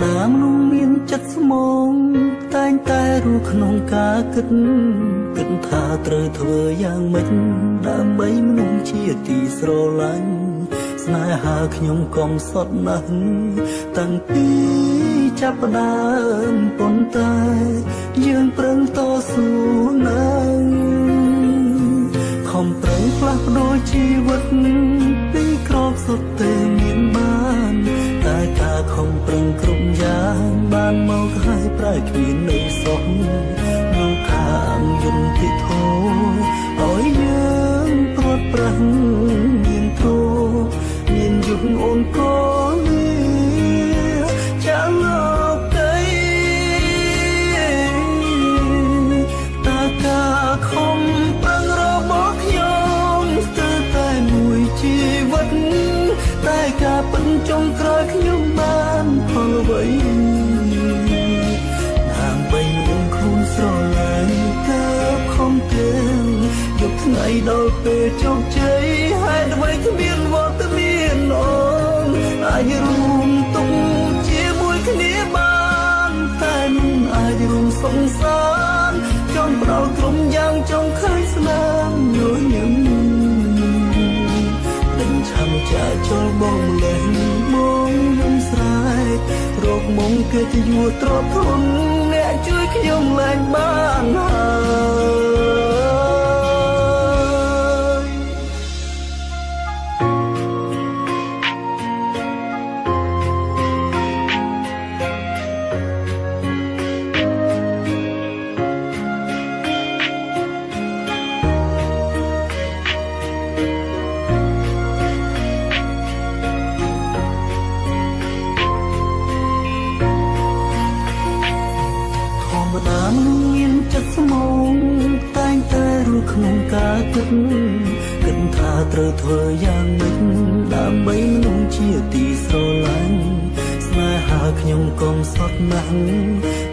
ដើមនោះមានចិត្តស្មងតែងតែรู้ក្នុងការគិតថាត្រូវធ្វើយ៉ាងម៉េចដើម្បីមនុស្សជាទីស្រឡាញ់ស្នេហាខ្ញុំកំសត់ណាស់តាំងពីចាប់ផ្ដើមប៉ុន្តែយើងប្រឹងតស៊ូណាស់ខំប្រឹងផ្លាស់ប្ដូរជីវិតពីក្រោកសុទ្ធតែមានបានតែការខំប្រឹងគ្រប់យ៉ាងបានមកហើយប្រែគ្មាននៅសោះក្នុងខាងយន្តទីធោឲ្យយើងព្រាត់ប្រាំងមានធោមានយុគអូនកូននេះចាំលោកទៅតាការខំប្រឹងរបស់ខ្ញុំស្ទើរតែមួយជីវិតតែការពិតចុងក្រោយខ្ញុំបានផលអ្វីដើម្បីនឹងខ្លួនស្រឡាញ់កើបខំទាំងយកថ្ងៃដល់ពេលជោគជ័យហេតុអ្វីគ្មានវត្តមានអូនអាចរួមទុកជាមួយគ្នាបានតែមិនអាចរួមសង្សារចង់ផ្ដល់ក្រុមយ៉ាងចង់ឃើញស្នាមញញឹមឆាំចាចូលបងលេងមកខ្ញុំស្រែករោគមុំគេទៅយួរទ្រពធនអ្នកជួយខ្ញុំឡើងបានមានចិត្តស្មងតែងតែรู้ក្នុងការគិតថាត្រូវធ្វើយ៉ាងម៉េចដើម្បីមនុស្សជាទីស្រឡាញ់ស្នេហាខ្ញុំកំសត់ណាស់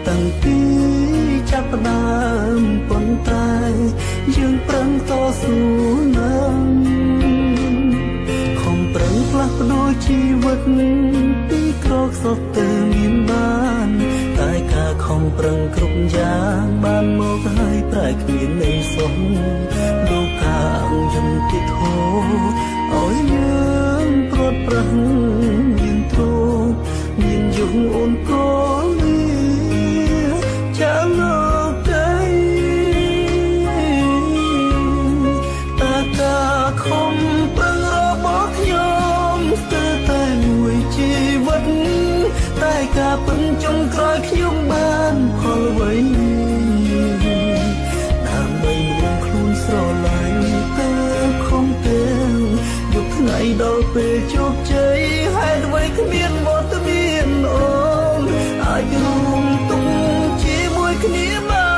តាំងពីចាប់ផ្ដើមប៉ុន្តែយើងប្រឹងតស៊ូណាស់ខំប្រឹងផ្លាស់ប្ដូរជីវិតពីក្រោកសុទ្ធតែមានបានតែការខំប្រឹងគ្រប់យ៉ាងបានមកហើយប្រែគ្មាននៃសោះលោកខាងយន្តទីធោឲ្យយើងព្រាត់ប្រាំងមានធោមានយុគអូនកូននេះចាលោកទៅតាការខំប្រឹងរបស់ខ្ញុំស្ទើរតែមួយជីវិតតែការពិតចុងក្រោយខ្ញុំបានផលអ្វីដើម្បីមានខ្លួនស្រឡាញ់តែខំទាំងយកថ្ងៃដល់ពេលជោគជ័យហេតុអ្វីគ្មានវត្តមានអូនអាចរួមទុកជាមួយគ្នាបា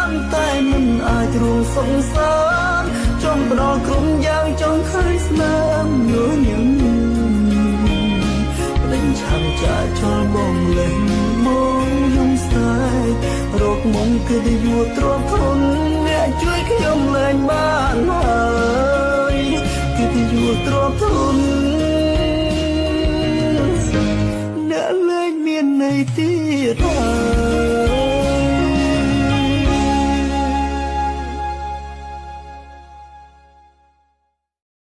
នតែមិនអាចរួមសង្សារចង់ផ្ដល់ក្រុមយ៉ាងចង់ឃើញស្នាមញញឹមឆាំចាចូលបងលេងមកខ្ញុំស្រែករោគមុំគឺទៅយួរទ្រពធនអ្នកជួយខ្ញុំលែងបានហើយគឺទៅយួរទ្រពធនអ្នកលែងមានន័យទៀតហើយ